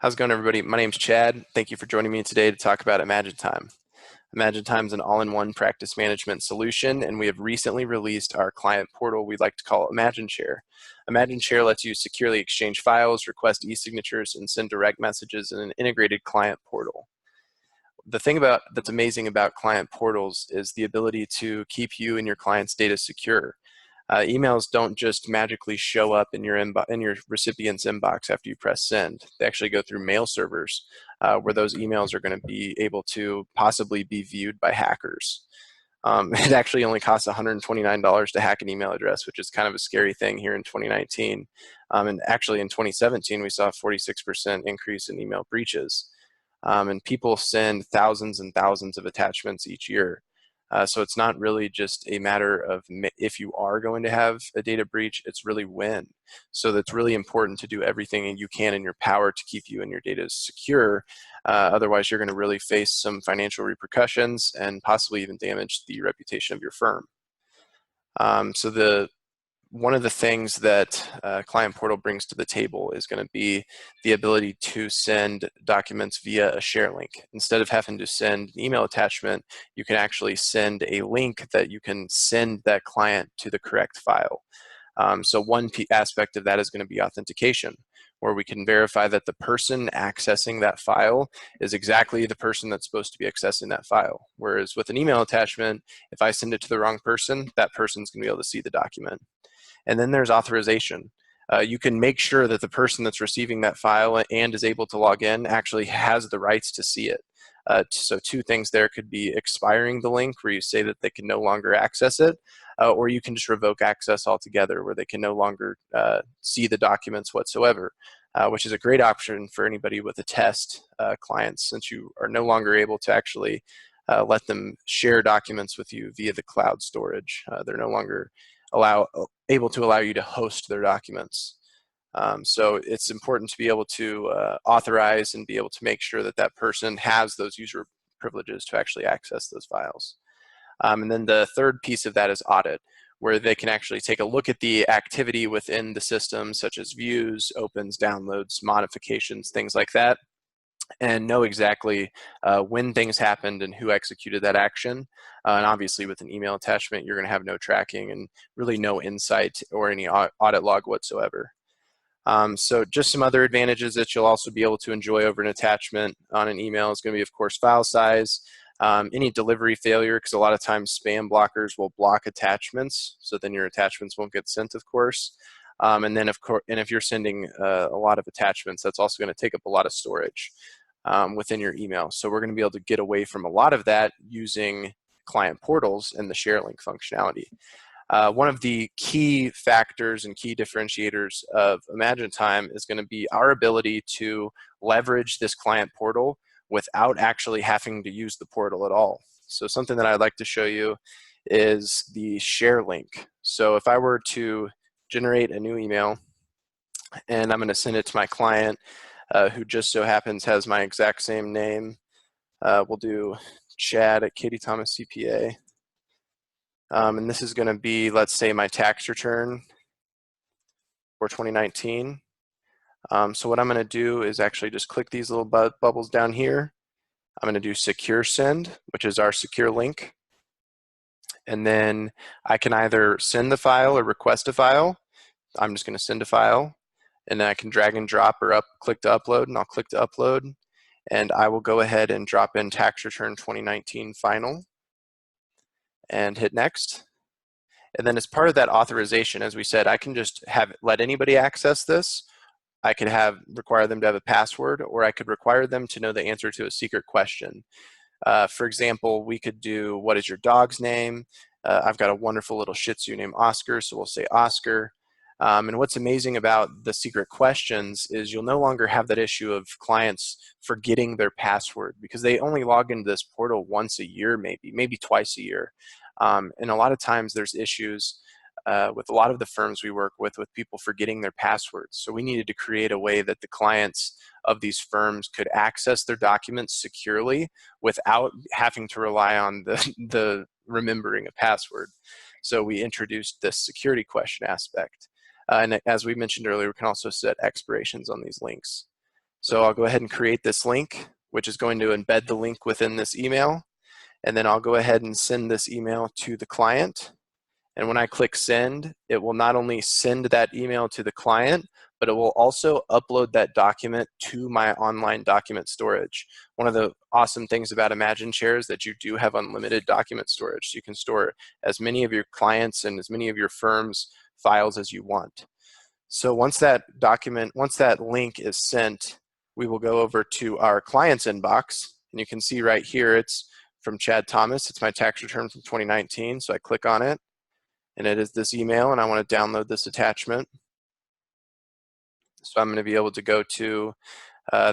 How's it going, everybody? My name's Chad. Thank you for joining me today to talk about ImagineTime. ImagineTime is an all-in-one practice management solution, and we have recently released our client portal we like to call ImagineShare. ImagineShare lets you securely exchange files, request e-signatures, and send direct messages in an integrated client portal. The thing that's amazing about client portals is the ability to keep you and your client's data secure. Emails don't just magically show up in your recipient's inbox after you press send. They actually go through mail servers where those emails are going to be able to possibly be viewed by hackers. It actually only costs $129 to hack an email address, which is kind of a scary thing here in 2019. And actually in 2017, we saw a 46% increase in email breaches. And people send thousands and thousands of attachments each year. So it's not really just a matter of if you are going to have a data breach, it's really when. So that's really important to do everything you can in your power to keep you and your data secure. Otherwise, you're going to really face some financial repercussions and possibly even damage the reputation of your firm. One of the things that Client Portal brings to the table is going to be the ability to send documents via a share link. Instead of having to send an email attachment, you can actually send a link that you can send that client to the correct file. So one aspect of that is going to be authentication, where we can verify that the person accessing that file is exactly the person that's supposed to be accessing that file. Whereas with an email attachment, if I send it to the wrong person, that person's going to be able to see the document. And then there's authorization. You can make sure that the person that's receiving that file and is able to log in actually has the rights to see it. So two things there could be expiring the link where you say that they can no longer access it, or you can just revoke access altogether where they can no longer see the documents whatsoever, which is a great option for anybody with a test clients, since you are no longer able to actually let them share documents with you via the cloud storage. They're no longer able to allow you to host their documents. So it's important to be able to authorize and be able to make sure that that person has those user privileges to actually access those files. And then the third piece of that is audit, where they can actually take a look at the activity within the system, such as views, opens, downloads, modifications, things like that, and know exactly when things happened and who executed that action. And obviously with an email attachment, you're going to have no tracking and really no insight or any audit log whatsoever. So just some other advantages that you'll also be able to enjoy over an attachment on an email is going to be, of course, file size, any delivery failure, because a lot of times spam blockers will block attachments, so then your attachments won't get sent, of course. And then, of course, and if you're sending a lot of attachments, that's also going to take up a lot of storage within your email. So we're going to be able to get away from a lot of that using client portals and the share link functionality. One of the key factors and key differentiators of ImagineTime is going to be our ability to leverage this client portal without actually having to use the portal at all. So something that I'd like to show you is the share link. So if I were to generate a new email and I'm going to send it to my client who just so happens has my exact same name, we'll do Chad at Katie Thomas CPA. And this is going to be, let's say, my tax return for 2019. So what I'm going to do is actually just click these little bubbles down here. I'm going to do secure send, which is our secure link. And then I can either send the file or request a file. I'm just going to send a file. And then I can drag and drop or click to upload, and I'll click to upload. And I will go ahead and drop in tax return 2019 final and hit next. And then as part of that authorization, as we said, I can just let anybody access this. I could require them to have a password, or I could require them to know the answer to a secret question. For example, we could do, what is your dog's name? I've got a wonderful little Shih Tzu named Oscar, so we'll say Oscar. And what's amazing about the secret questions is you'll no longer have that issue of clients forgetting their password, because they only log into this portal once a year, maybe twice a year. And a lot of times there's issues with a lot of the firms we work with people forgetting their passwords. So we needed to create a way that the clients of these firms could access their documents securely without having to rely on the remembering a password. So we introduced this security question aspect. And as we mentioned earlier, we can also set expirations on these links. So I'll go ahead and create this link, which is going to embed the link within this email. And then I'll go ahead and send this email to the client. And when I click send, it will not only send that email to the client, but it will also upload that document to my online document storage. One of the awesome things about ImagineShare is that you do have unlimited document storage. So you can store as many of your clients and as many of your firm's files as you want. So once that link is sent, we will go over to our client's inbox. And you can see right here, it's from Chad Thomas. It's my tax return from 2019. So I click on it. And it is this email, and I want to download this attachment. So I'm going to be able to go to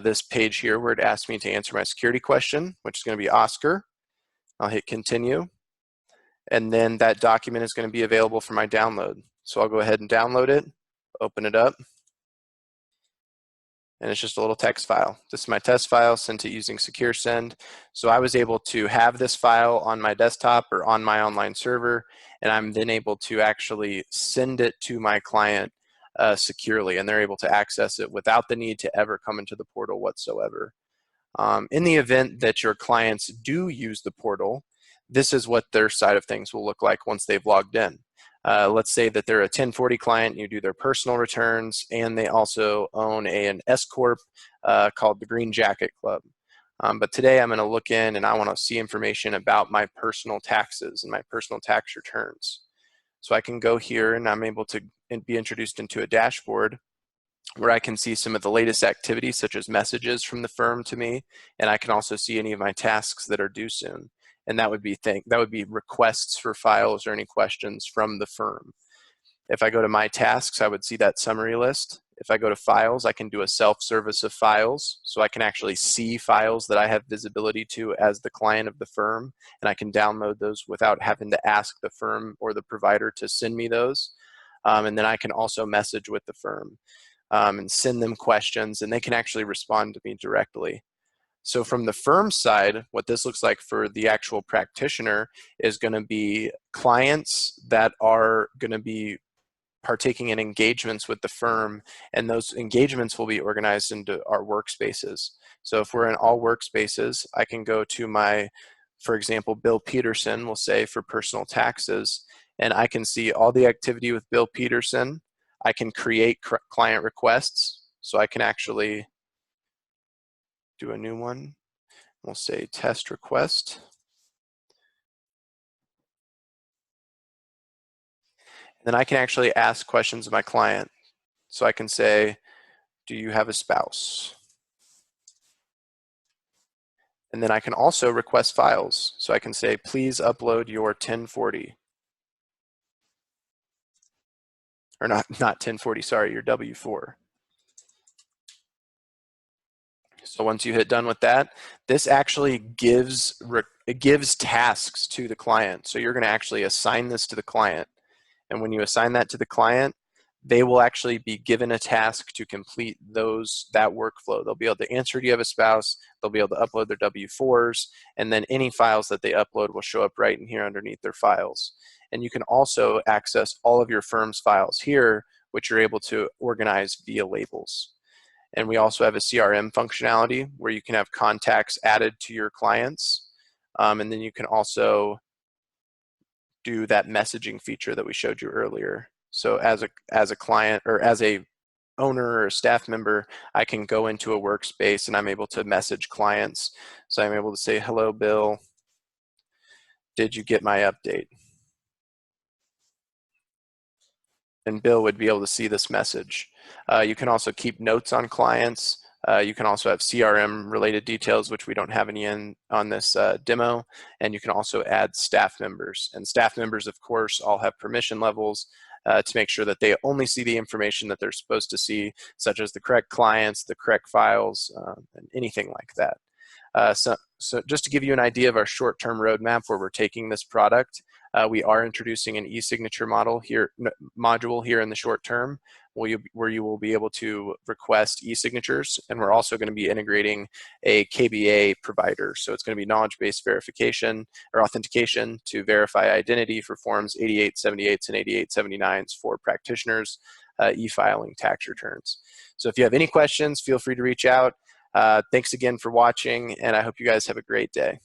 this page here where it asks me to answer my security question, which is going to be Oscar. I'll hit continue. And then that document is going to be available for my download. So I'll go ahead and download it, open it up. And it's just a little text file. This is my test file, sent it using Secure Send. So I was able to have this file on my desktop or on my online server, and I'm then able to actually send it to my client securely, and they're able to access it without the need to ever come into the portal whatsoever. In the event that your clients do use the portal, this is what their side of things will look like once they've logged in. Let's say that they're a 1040 client, you do their personal returns, and they also own an S Corp called the Green Jacket Club. But today I'm going to look in and I want to see information about my personal taxes and my personal tax returns. So I can go here and I'm able to be introduced into a dashboard where I can see some of the latest activities such as messages from the firm to me, and I can also see any of my tasks that are due soon. And that would be requests for files or any questions from the firm. If I go to my tasks, I would see that summary list. If I go to files, I can do a self-service of files, so I can actually see files that I have visibility to as the client of the firm, and I can download those without having to ask the firm or the provider to send me those. And then I can also message with the firm and send them questions, and they can actually respond to me directly. So from the firm side, what this looks like for the actual practitioner is going to be clients that are going to be partaking in engagements with the firm, and those engagements will be organized into our workspaces. So if we're in all workspaces, I can go to my, for example, Bill Peterson, we'll say for personal taxes, and I can see all the activity with Bill Peterson. I can create client requests, so I can actually do a new one. We'll say test request. Then I can actually ask questions of my client. So I can say, do you have a spouse? And then I can also request files. So I can say, please upload your 1040. Or not 1040, sorry, your W4. So once you hit done with that, this actually gives tasks to the client. So you're going to actually assign this to the client. And when you assign that to the client, they will actually be given a task to complete that workflow. They'll be able to answer, do you have a spouse? They'll be able to upload their W4s, and then any files that they upload will show up right in here underneath their files. And you can also access all of your firm's files here, which you're able to organize via labels. And we also have a CRM functionality where you can have contacts added to your clients. And then you can also do that messaging feature that we showed you earlier. So as a client or as a owner or a staff member, I can go into a workspace and I'm able to message clients. So I'm able to say, hello, Bill, did you get my update? And Bill would be able to see this message. You can also keep notes on clients. You can also have CRM related details, which we don't have any on this demo. And you can also add staff members. And staff members, of course, all have permission levels to make sure that they only see the information that they're supposed to see, such as the correct clients, the correct files, and anything like that. So just to give you an idea of our short-term roadmap where we're taking this product, we are introducing an e-signature module here in the short term, where you will be able to request e-signatures, and we're also going to be integrating a KBA provider. So it's going to be knowledge-based verification or authentication to verify identity for forms 8878s and 8879s for practitioners. e-filing tax returns. So if you have any questions, feel free to reach out. Thanks again for watching, and I hope you guys have a great day.